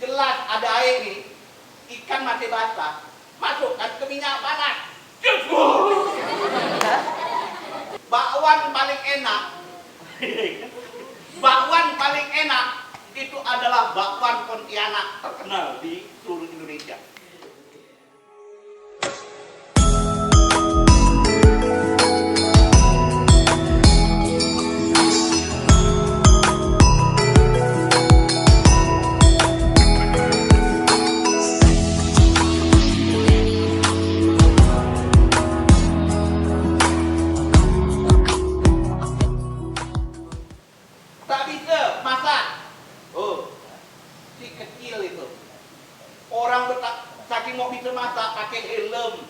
gelas ada air nih, ikan masih basah, masukkan ke minyak panas. Bakwan paling enak, bakwan paling enak itu adalah bakwan Pontianak, terkenal di seluruh Indonesia. Tak bisa masak. Oh, si kecil itu. Orang saking mau bisa masak pakai helm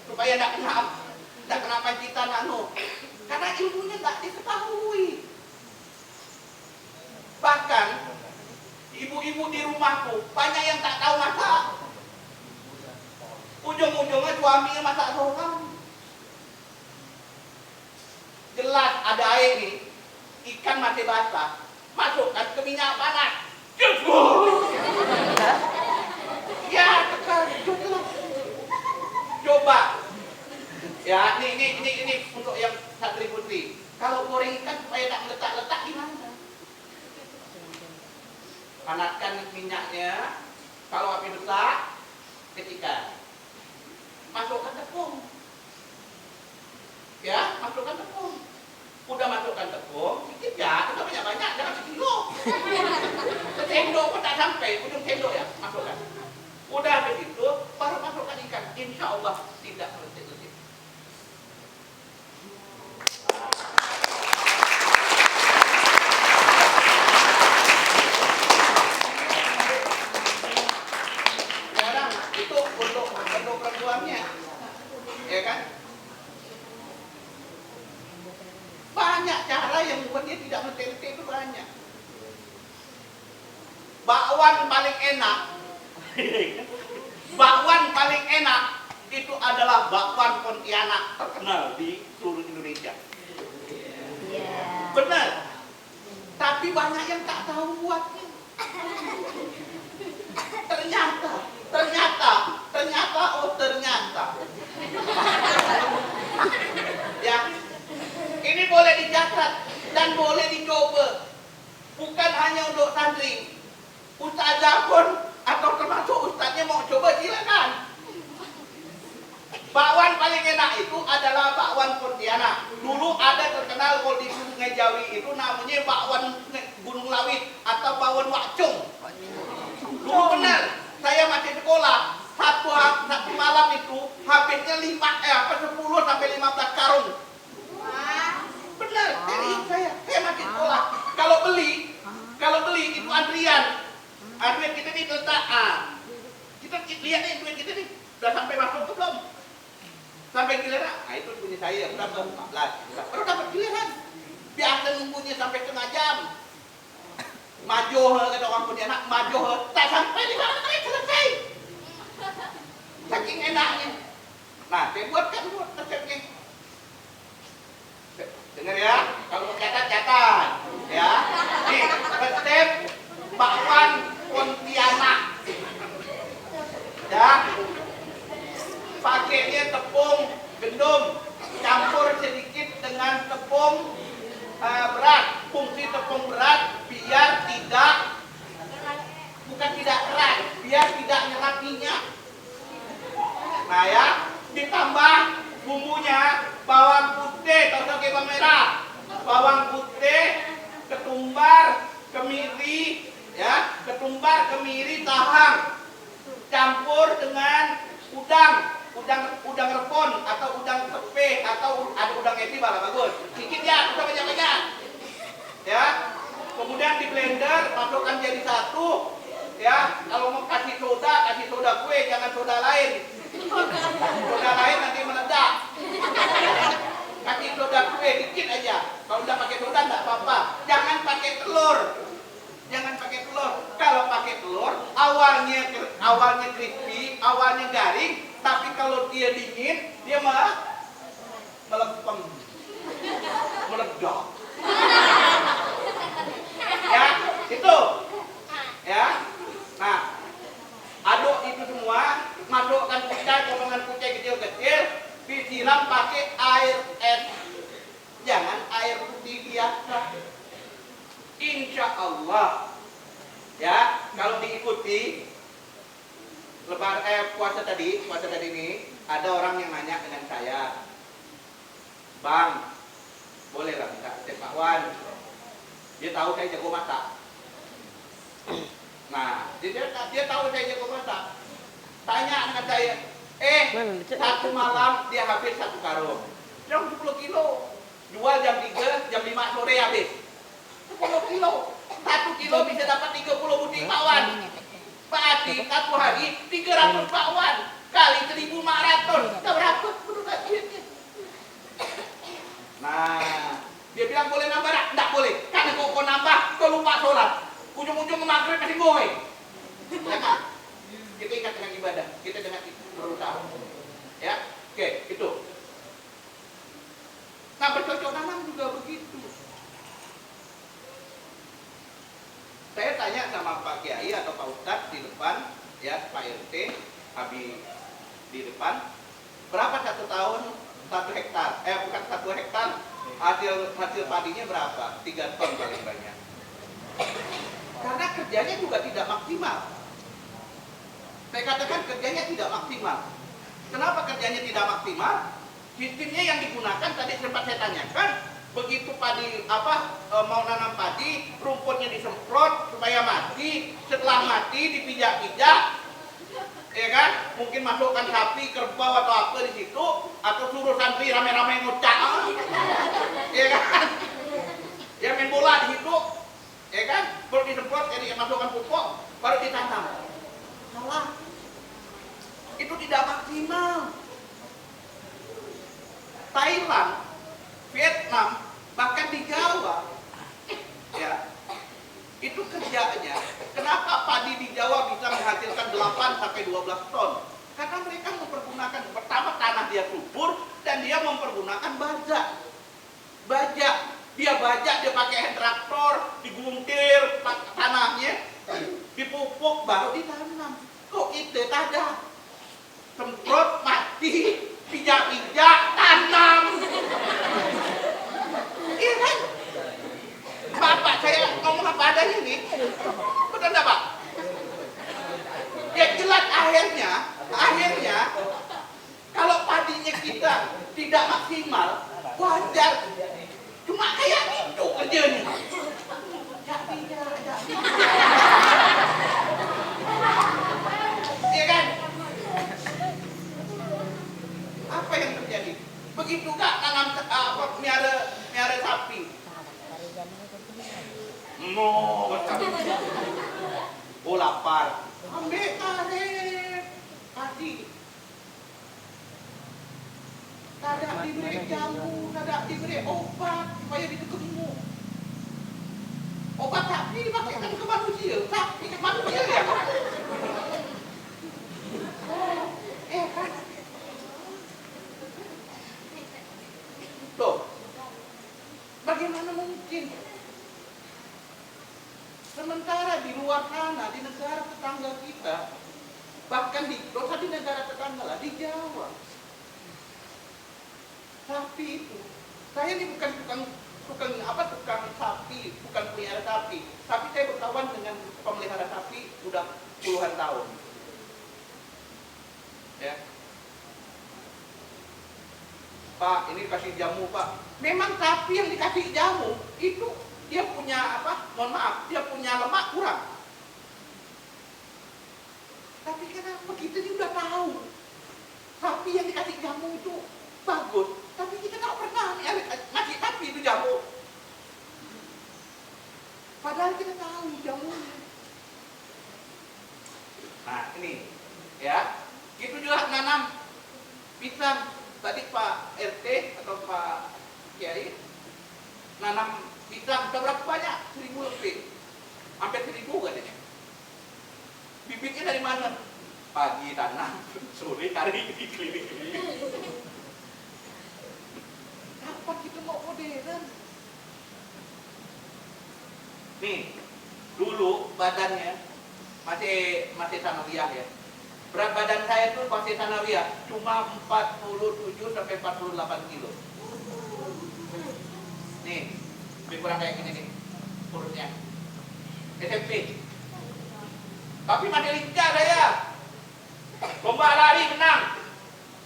supaya tidak kena pancitan karena ilmunya tidak diketahui. Bahkan ibu-ibu di rumahku banyak yang tak tahu masak. Ujung-ujungnya suaminya masak seorang. Gelas ada air nih, ikan masih basah, masukkan ke minyak panas. Ya, coba. Ya, ini untuk yang Satri Putri. Kalau goreng ikan supaya tak meletak-letak gimana? Panaskan minyaknya. Kalau api besar, ketika masukkan tepung. Ya, masukkan tepung. Udah masukkan tepung, sedikit ya, tidak banyak-banyak, jangan sekilo. Sendok pun tak sampai, ujung sendok ya, masukkan. Udah begitu, baru masukkan ikan. Insya Allah tidak meletik-letik. Sekarang itu untuk perempuannya, ya kan? Banyak cara yang membuat dia tidak meletik-letik itu banyak. Bakwan paling enak, bakwan paling enak itu adalah bakwan Pontianak, terkenal di seluruh Indonesia. Benar. Tapi banyak yang tak tahu buatnya. Ternyata. Ya, ini boleh dicatat dan boleh dicoba. Bukan hanya untuk santri, ustazah pun atau termasuk ustaznya mau coba silakan. Bakwan paling enak itu adalah bakwan Pontianak. Dulu ada terkenal kalau di Sungai Jawi itu namanya bakwan Gunung Lawit atau bakwan Wakcung. Dulu benar, saya masih sekolah. Satu malam itu habisnya 10 sampai 15 karung. Benar, serius saya masih sekolah. Kalau beli itu antrian. Antrian kita nih letak. Kita lihat nih duit kita nih, sudah sampai masuk ke belum? Sampai giliran, itu punya saya, udah 14. Baru dapat giliran. Biasa nunggunya sampai setengah jam. Maju kata orang Pontianak, maju tak sampai 5 menit selesai. Saking enaknya. Nah, saya buatkan resepnya. Dengar ya, kalau mau catat. Ya, nih resep bakwan Pontianak. Ya, pakainya tepung gendum, campur sedikit dengan tepung beras. Fungsi tepung beras biar bukan tidak keras, biar tidak nyerap minyak. Nah ya, ditambah bumbunya bawang putih atau bawang merah, bawang putih, ketumbar, kemiri, ya, ketumbar, kemiri, tahang, campur dengan udang repon atau udang sepe atau ada udang ebi malah bagus. Sedikit ya, udah banyak-banyak. Ya, kemudian di blender masukkan jadi satu. Ya, kalau mau kasih soda kue, jangan soda lain. Soda lain nanti meledak. Kasih soda kue dikit aja. Kalau udah pakai soda nggak apa-apa. Jangan pakai telur. Kalau pakai telur, awalnya crispy, awalnya garing, tapi kalau dia dingin, dia malah melepem, meledak. Ya, itu. Ya. Allah. Ya, kalau diikuti puasa tadi ini ada orang yang nanya dengan saya, Bang, boleh lah minta Chef Bakwan. Dia tahu saya jago masak. Nah, dia tahu saya jago masak. Tanya dengan saya, satu malam dia habis 1 karung. Dia 10 kilo. Jual jam 3, jam 5 sore habis. 10 kilo. 1 kilo bisa dapat 30 butir bakwan. Berarti 1 hari 300 bakwan. Kali 1.500. Berapa berupa duitnya? Nah, dia bilang boleh nambah tak? Tidak boleh. Karena kau nambah, kau lupa sholat. Ujung-ujung maghrib masih bohong. Jangan. Kita ingat dengan ibadah. Kita dengan berusaha. Ya, oke, itu. Nah, bercocok tanam juga begitu. Saya tanya sama Pak Kiai atau Pak Ustadz di depan, ya, Pak RT, Abi di depan, berapa 1 tahun 1 hektar? Bukan 1 hektar, hasil padinya berapa? 3 ton paling banyak. Karena kerjanya juga tidak maksimal. Saya katakan kerjanya tidak maksimal. Kenapa kerjanya tidak maksimal? Sistemnya yang digunakan tadi sempat saya tanyakan, begitu padi mau nanam padi, rumputnya disemprot supaya mati, setelah mati dipijak-pijak, ya kan? Mungkin masukkan sapi, kerbau atau apa di situ, atau suruh santri rame-rame ngocak, ya kan? Ya main bola di situ, ya kan? Baru disemprot, jadi masukkan pupuk, baru ditanam. Salah. Itu tidak maksimal. Thailand, Vietnam, bahkan di Jawa, ya, itu kerjanya. Kenapa padi di Jawa bisa menghasilkan 8-12 ton? Karena mereka mempergunakan, pertama tanah dia subur, dan dia mempergunakan bajak. Dia bajak, dia pakai hand traktor, diguntir tanahnya, dipupuk, baru ditanam. Kok kita tak ada? Semprot, mati, pijak-pijak, tanam. Iya kan? Bapak saya ngomong apa adanya nih. Betul enggak, Pak? Ya jelas akhirnya kalau padinya kita tidak maksimal, wajar. Cuma kayak itu kerjanya. Iya kan? Apa yang terjadi? Begitu gak nanam miara sapi? Oh lapar. Ambil karet. Padi. Tidak diberi jamu, tidak diberi obat supaya dia gemuk. Obat sapi dipakaikan ke manusia. Sapi ke manusia ya. Kan? Tuh, bagaimana mungkin? Sementara di luar sana, di negara tetangga kita, bahkan di negara tetangga lah, di Jawa, sapi itu, saya ini bukan tukang sapi, bukan pelihara sapi, tapi saya berkawan dengan pemelihara sapi sudah puluhan tahun. Ya. Pak, ini kasih jamu, Pak. Memang sapi yang dikasih jamu itu dia punya dia punya lemak kurang. Tapi kenapa kita juga tahu sapi yang dikasih jamu itu bagus, tapi kita nggak pernah ngasih sapi itu jamu. Padahal kita tahu jamunya. Nah ini, ya, itu juga nanam pisang. Tadi Pak RT atau Pak Kiai nanam pisang berapa banyak? 1.000 lebih, hampir 1.000 katanya. Bibitnya dari mana? Pagi tanam, sore cari di keliling-keliling. Apa kita mau modern? Nih, dulu badannya masih sanawiyah ya. Berat badan saya itu masih sanawiyah cuma 47 sampai 48 kilo. Nih, lebih kurang kayak gini nih urutnya. SMP. Tapi masih lincah saya. Lomba lari menang.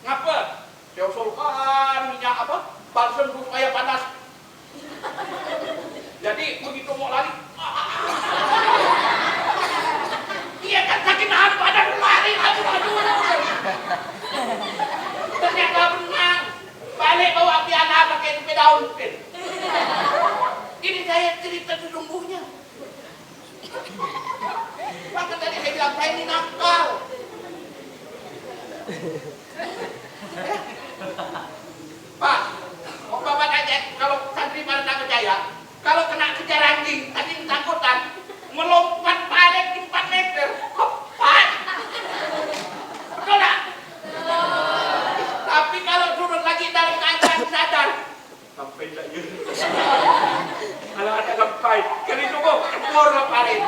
Ngapa? Saya usulkan minyak apa? Balsem supaya panas. Jadi begitu mau lari, iya kan sakit nahan badan lari, aduh. Ternyata menang. Balik bawa piana pakai sepeda ontel. Ini saya cerita sesungguhnya. Maka tadi saya bilang saya ini nakal. Pak, mau bapak aja kalau santri pada tak percaya, kalau kena kejar anjing, tadi ketakutan, melompat balik 4 meter, cepat. Betul tak? Tapi kalau turun lagi dalam keadaan sadar, sampai tak ya? Kalau ada sampai, kali tunggu, kebur lah paling.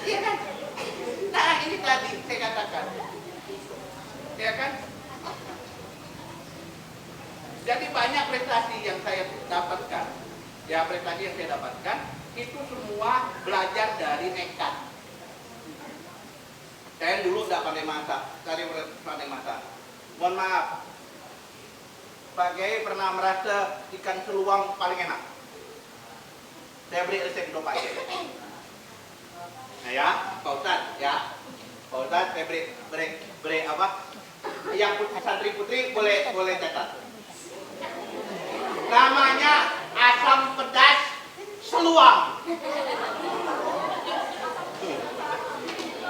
Iya kan? Nah ini tadi saya katakan, ya kan? Jadi banyak prestasi yang saya dapatkan, ya prestasi yang saya dapatkan itu semua belajar dari nekat. Saya dulu tidak pandai masak, cari pandai masak. Mohon maaf, Pak Kiai pernah merasa ikan seluang paling enak. Saya beri resep untuk Pak Kiai. Nah ya, Pak Ustadz, ya. Pak Ustadz, saya beri apa? Yang santri putri boleh catat. Namanya asam pedas seluang.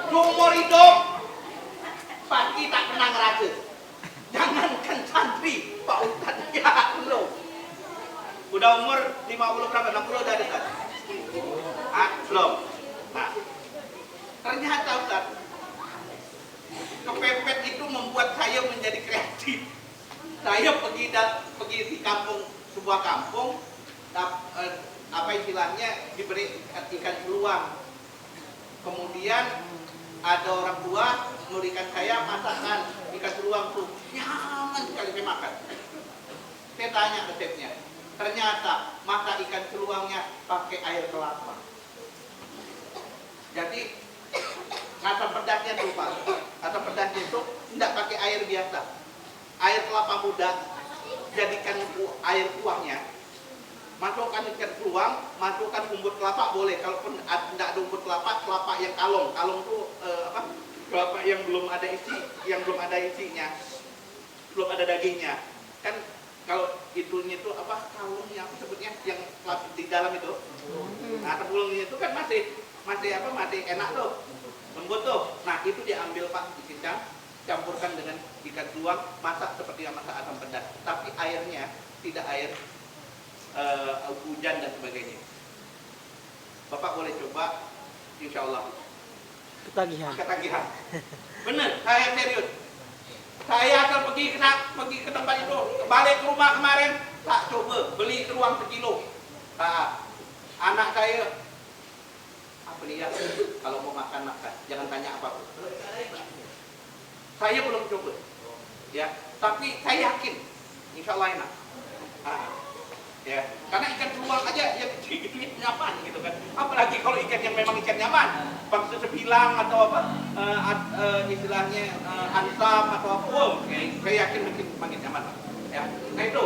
Seumur hidup pasti tak pernah ngerasa. Jangankan santri, Pak Ustadz, ya belum. Udah umur 50 berapa? 60 udah dekat. Belum. Nah, ternyata Ustadz, kepepet itu membuat saya menjadi kreatif. Saya pergi di kampung, sebuah kampung, apa istilahnya, diberi ikan seluang. Kemudian ada orang tua memberikan saya masakan ikan seluang tuh nyaman sekali saya makan. Saya tanya resepnya, ternyata masak ikan seluangnya pakai air kelapa. Jadi asam pedasnya tuh Pak, asam pedasnya itu tidak pakai air biasa, air kelapa muda, jadikan air kuahnya. Masukkan ikan seluang, masukkan umbut kelapa boleh. Kalaupun tidak ada umbut kelapa, kelapa yang kalong. Kalong tuh apa? Kelapa yang belum ada isinya, belum ada dagingnya. Kan kalau itunya itu apa? Kalong yang sebutnya yang di dalam itu. Nah, tepungnya itu kan masih enak tuh, lembut tuh. Nah, itu diambil Pak, dicincang, campurkan dengan ikan seluang, masak seperti yang masak asam pedas. Tapi airnya tidak air hujan dan sebagainya. Bapak boleh coba, insya Allah. Ketagihan. Bener, saya serius. Saya akan pergi ke tempat itu, balik ke rumah kemarin, tak coba beli teruang 1 kilo. Anak saya, apa dia? Kalau mau makan, jangan tanya apapun. Saya belum coba, ya. Tapi saya yakin, insya Allah enak. Ya, karena ikan seluang aja yang gitu nyaman gitu kan. Apalagi kalau ikan yang memang ikan nyaman, bangsa sebilang atau apa istilahnya ansam atau apa, saya yakin makin nyaman. Ya, nah itu